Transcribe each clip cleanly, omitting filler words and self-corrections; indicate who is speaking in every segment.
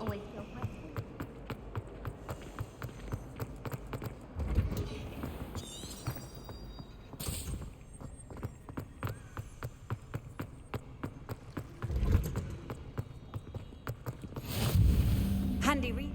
Speaker 1: always feel quite sweet.
Speaker 2: Handy read.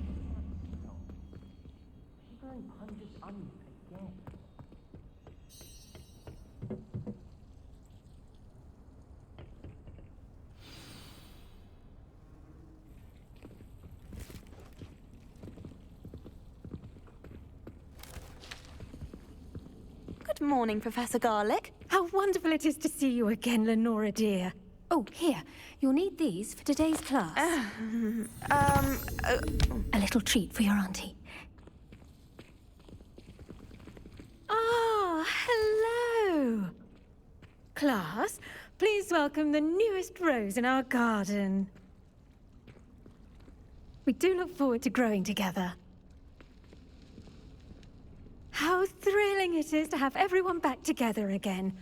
Speaker 3: Good morning, Professor Garlick.
Speaker 4: How wonderful it is to see you again, Lenora dear. Oh, here. You'll need these for today's class. A little treat for your auntie. Ah, hello. Class, please welcome the newest rose in our garden. We do look forward to growing together. How thrilling it is to have everyone back together again.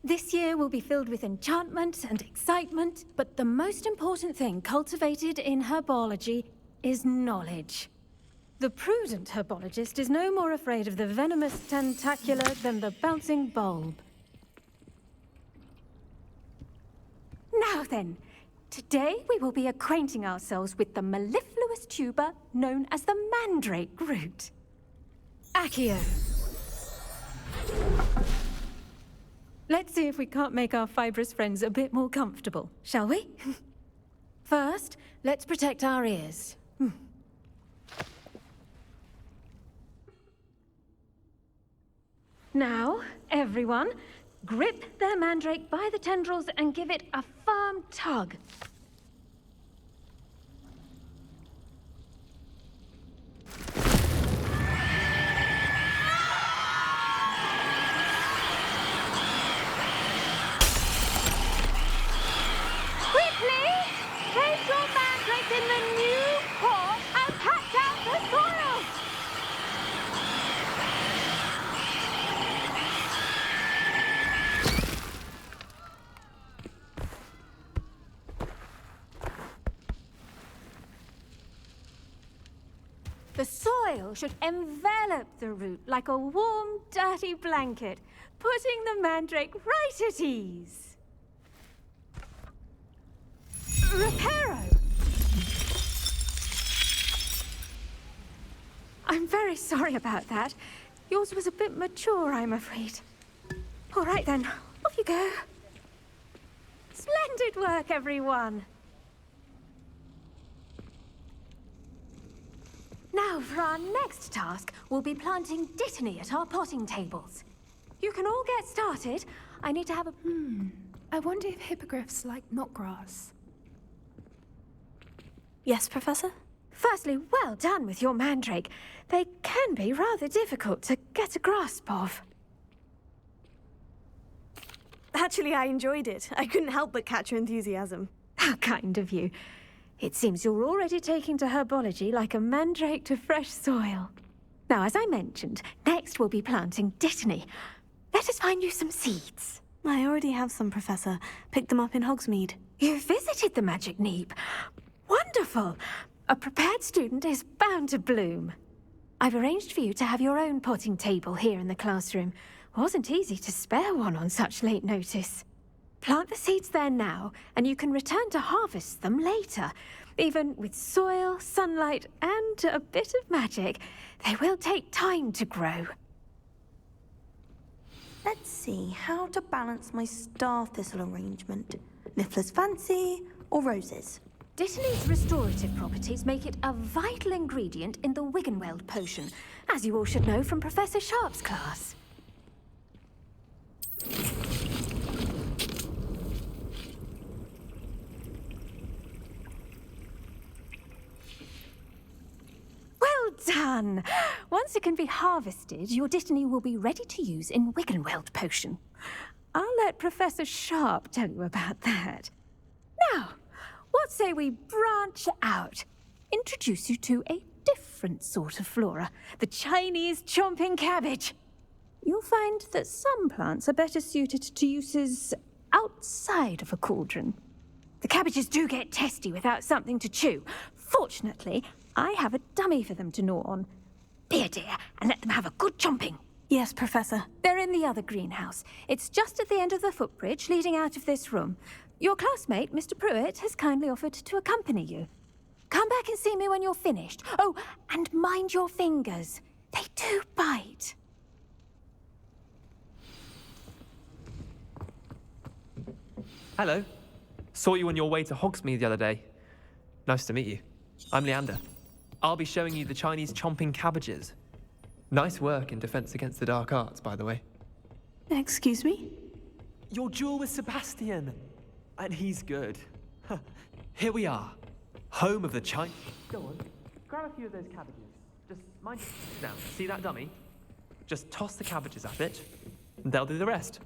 Speaker 4: This year will be filled with enchantment and excitement, but the most important thing cultivated in herbology is knowledge. The prudent herbologist is no more afraid of the venomous tentacular than the bouncing bulb. Now then, today we will be acquainting ourselves with the mellifluous tuber known as the mandrake root. Accio. Let's see if we can't make our fibrous friends a bit more comfortable, shall we? First, let's protect our ears. Now, everyone, grip their mandrake by the tendrils and give it a firm tug. In the new pot and patch out the soil! The soil should envelop the root like a warm, dirty blanket, putting the mandrake right at ease. Reparo! I'm very sorry about that. Yours was a bit mature, I'm afraid. All right then, off you go. Splendid work, everyone. Now, for our next task, we'll be planting dittany at our potting tables. You can all get started. I need to have a...
Speaker 5: I wonder if hippogriffs like knotgrass.
Speaker 3: Yes, Professor?
Speaker 4: Firstly, well done with your mandrake. They can be rather difficult to get a grasp of.
Speaker 3: Actually, I enjoyed it. I couldn't help but catch your enthusiasm.
Speaker 4: How kind of you. It seems you're already taking to herbology like a mandrake to fresh soil. Now, as I mentioned, next we'll be planting dittany. Let us find you some seeds.
Speaker 3: I already have some, Professor. Picked them up in Hogsmeade.
Speaker 4: You visited the Magic Neep. Wonderful! A prepared student is bound to bloom. I've arranged for you to have your own potting table here in the classroom. Wasn't easy to spare one on such late notice. Plant the seeds there now, and you can return to harvest them later. Even with soil, sunlight, and a bit of magic, they will take time to grow.
Speaker 6: Let's see how to balance my star thistle arrangement. Niffler's fancy or roses?
Speaker 4: Dittany's restorative properties make it a vital ingredient in the Wiggenweld potion, as you all should know from Professor Sharp's class. Well done! Once it can be harvested, your dittany will be ready to use in Wiggenweld potion. I'll let Professor Sharp tell you about that. Now, what say we branch out? Introduce you to a different sort of flora, the Chinese chomping cabbage. You'll find that some plants are better suited to uses outside of a cauldron. The cabbages do get testy without something to chew. Fortunately, I have a dummy for them to gnaw on. Be a dear and let them have a good chomping.
Speaker 3: Yes, Professor.
Speaker 4: They're in the other greenhouse. It's just at the end of the footbridge leading out of this room. Your classmate, Mr. Pruitt, has kindly offered to accompany you. Come back and see me when you're finished. Oh, and mind your fingers. They do bite.
Speaker 1: Hello. Saw you on your way to Hogsmeade the other day. Nice to meet you. I'm Leander. I'll be showing you the Chinese chomping cabbages. Nice work in defense against the dark arts, by the way.
Speaker 3: Excuse me?
Speaker 1: Your duel with Sebastian. And he's good. Here we are. Home of the Chinese. Go on. Grab a few of those cabbages. Just mind now. See that dummy? Just toss the cabbages at it, and they'll do the rest.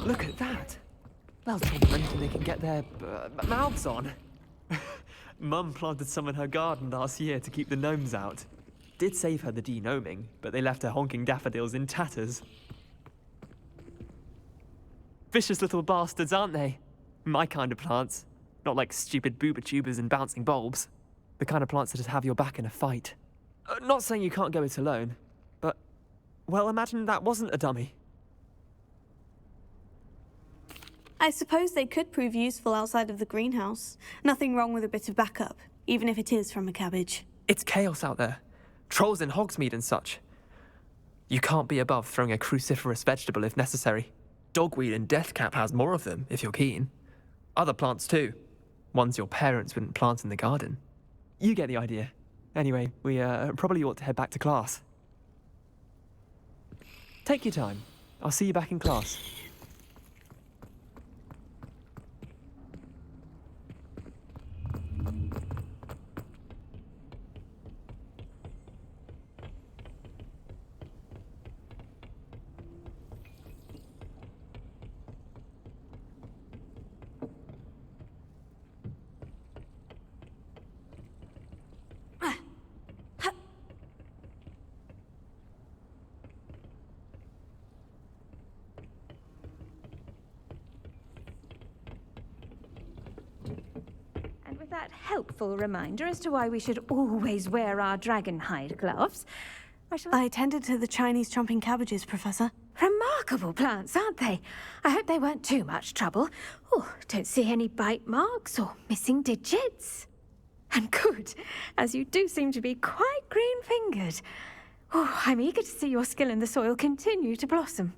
Speaker 1: Look at that! They'll talk anything they can get their mouths on. Mum planted some in her garden last year to keep the gnomes out. Did save her the de-gnoming, but they left her honking daffodils in tatters. Vicious little bastards, aren't they? My kind of plants. Not like stupid booba-tubers and bouncing bulbs. The kind of plants that just have your back in a fight. Not saying you can't go it alone, but, well, imagine that wasn't a dummy.
Speaker 3: I suppose they could prove useful outside of the greenhouse. Nothing wrong with a bit of backup, even if it is from a cabbage.
Speaker 1: It's chaos out there. Trolls in Hogsmeade and such. You can't be above throwing a cruciferous vegetable if necessary. Dogweed and deathcap has more of them, if you're keen. Other plants too. Ones your parents wouldn't plant in the garden. You get the idea. Anyway, we probably ought to head back to class. Take your time. I'll see you back in class.
Speaker 4: That helpful reminder as to why we should always wear our dragon hide gloves.
Speaker 3: I tended to the Chinese chomping cabbages, Professor.
Speaker 4: Remarkable plants, aren't they? I hope they weren't too much trouble. Oh, don't see any bite marks or missing digits. And good, as you do seem to be quite green-fingered. Oh, I'm eager to see your skill in the soil continue to blossom.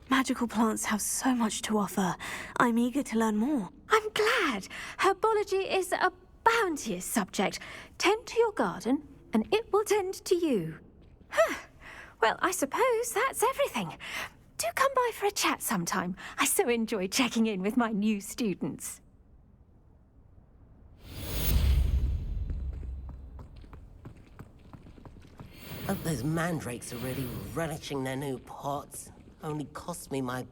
Speaker 3: Magical plants have so much to offer. I'm eager to learn more.
Speaker 4: I'm glad. Herbology is a bounteous subject. Tend to your garden, and it will tend to you. Huh. Well, I suppose that's everything. Do come by for a chat sometime. I so enjoy checking in with my new students.
Speaker 2: Hope those mandrakes are really relishing their new pots. Only cost me my